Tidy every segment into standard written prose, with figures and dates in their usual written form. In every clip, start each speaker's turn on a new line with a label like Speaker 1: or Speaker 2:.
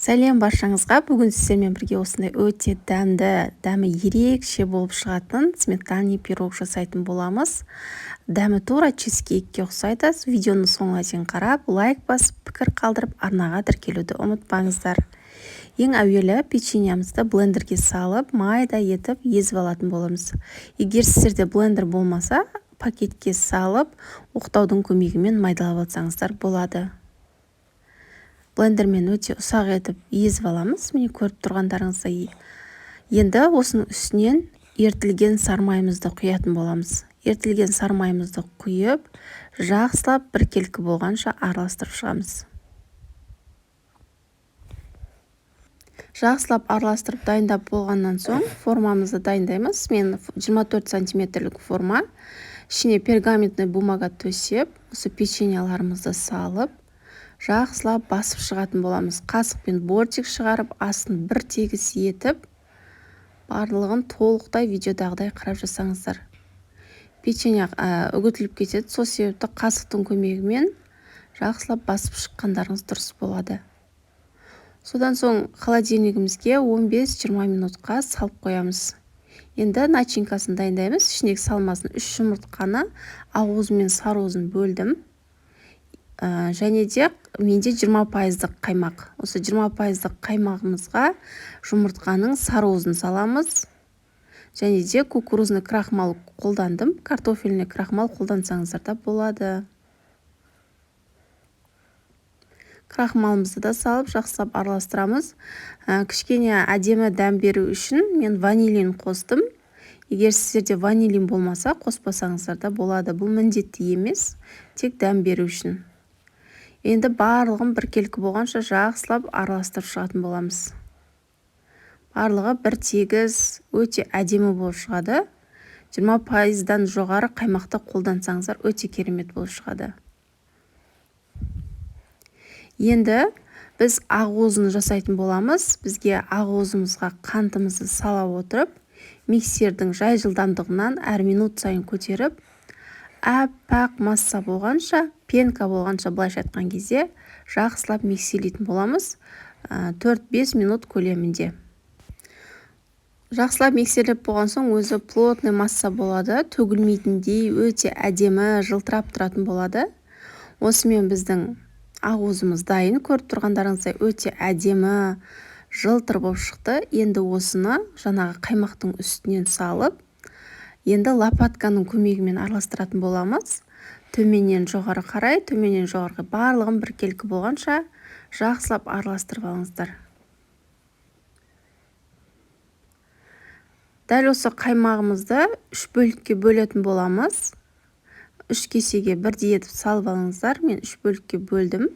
Speaker 1: Сәлем баршаңызға. Бүгін сіздермен бірге осындай өте дәмі ерекше болып шығатын сметанный пирог жасайтын боламыз. Дәмі тура чизкейкке ұқсайды. Видеоны соңына дейін қарап, лайк басып, пікір қалдырып, арнаға тіркелуді ұмытпаңыздар. Ең әуелі печеньямызды блендерге салып, майда етіп езіп алатын боламыз. Егер сіздерде блендер болмаса, пакетке салып, оқтаудың көмегімен майдалап алсаңыздар болады. Блендермен өте ұсақ етіп езіп аламыз. Міне көріп тұрғандарыңыздай. Енді осының үстінен ертілген сармайымызды құятын боламыз. Ертілген сармайымызды құйып, жақсылап біркелкі болғанша араластырып шығамыз. Жақсылап араластырып дайындап болғаннан соң формамызды дайындаймыз. Мен 24 сантиметрлік форма. Ішіне пергаментный бумага төсеп, осы печеньяларымызды салып, жақсылап басып шығатын боламыз. Қасықпен бортик шығарып, астын бір тегіс етіп, барлығын толықтай видеодағыдай қарап жасаңыздар. Печенья үгітіліп кетеді, сол себепті қасықтың көмегімен жақсылап басып шыққандарыңыз дұрыс болады. Содан соң холодильнигімізге 15-20 минутқа салып қоямыз. Енді начинкасын дайындаймыз. Ішіндегі салмасын 3 жұмыртқаны ақуызы мен сарыуызын бөлдім. Және де менде 20% қаймақ. Осы 20% қаймағымызға жұмыртқаның сарыуызын саламыз. Және де кукурузный крахмал қолдандым. Картофельный крахмал қолдансаңыздар да болады. Крахмалымызды да салып, жақсылап араластырамыз. Кішкене әдемі дәм беру үшін мен ванилин қостым. Егер сіздерде ванилин болмаса, қоспасаңыздар да болады. Бұл міндетті емес, тек дәм беру үшін. Енді барлығын біркелкі болғанша жақсылап араластырып шығатын боламыз. Барлығы бір тегіс өте әдемі болып шығады. 20%-дан жоғары қаймақты қолдансаңыздар өте керемет болып шығады. Енді біз ақуызын жасайтын боламыз. Бізге ақуызымызға қантымызды сала отырып, миксердің жай жылдамдығынан әр минут сайын көтеріп, әппақ масса болғанша, пенка болғанша былайша айтқан кезде жақсылап миксерлейтін боламыз 4-5 минут көлемінде. Жақсылап миксерлеп болған соң өзі плотный масса болады, төгілмейтіндей өте әдемі жылтырап тұратын болады. Осымен біздің ақуызымыз дайын, көріп тұрғандарыңыздай өте әдемі жылтыр болып шықты. Енді осыны жаңағы қаймақтың үстінен салып, енді лопатканың көмегімен араластыратын боламыз. Төменнен жоғары қарай, төменнен жоғарғы барлығын біркелкі болғанша жақсылап араластырып алыңыздар. Дәл осы қаймағымызды 3 бөлікке бөлетін боламыз. 3 кесеге бірдей етіп салып алыңыздар. Мен 3 бөлікке бөлдім.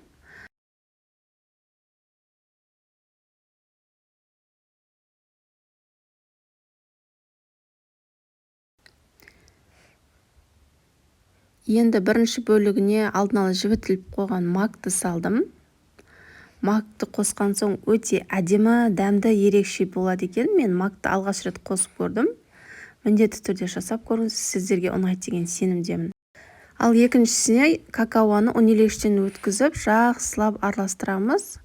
Speaker 1: Енді бірінші бөлігіне алдын ала жібітіліп қойған макты салдым. Макты қосқан соң өте әдемі, дәмді, ерекше болады екен. Мен макты алғаш рет қосып көрдім. Міндетті түрде жасап көріңіз, сіздерге ұнайды деген сенімдемін. Ал екіншісіне какаоны унилештен өткізіп, жақсылап араластырамыз.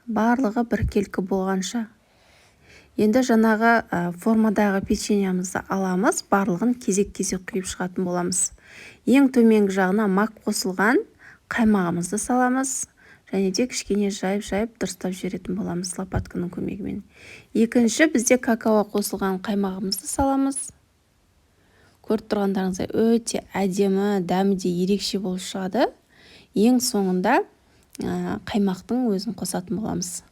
Speaker 1: Барлығы біркелкі болғанша. Енді жаңағы формадағы печеньямызды аламыз, барлығын кезек-кезек құйып шығатын боламыз. Ең төменгі жағына мак қосылған қаймағымызды саламыз. Және де кішкене жайып-жайып дұрыстап жіберетін боламыз лопатканың көмегімен. Екінші бізде какао қосылған қаймағымызды саламыз. Көріп тұрғандарыңыздай өте әдемі, дәмі де ерекше болып шығады. Ең соңында қаймақтың өзін қосатын боламыз.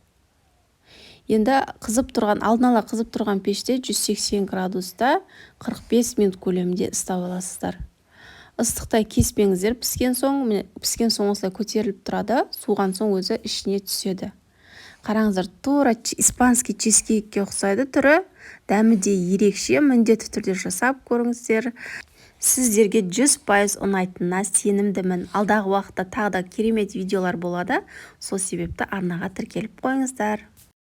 Speaker 1: Енді алдын ала қызып тұрған пеште 180 градуста 45 минут көлемінде ұстап аласыздар. Ыстықтай кеспеңіздер, піскен соң осылай көтеріліп тұрады, суған соң өзі ішіне түседі. Қараңыздар, тура испанский чизкейкке ұқсайды түрі, дәмі де ерекше, міндетті түрде жасап көріңіздер. Сіздерге 100% ұнайтынына сенімдімін. Алдағы уақытта тағы да керемет видеолар болады. Сол себепті арнаға тіркеліп қойыңыздар.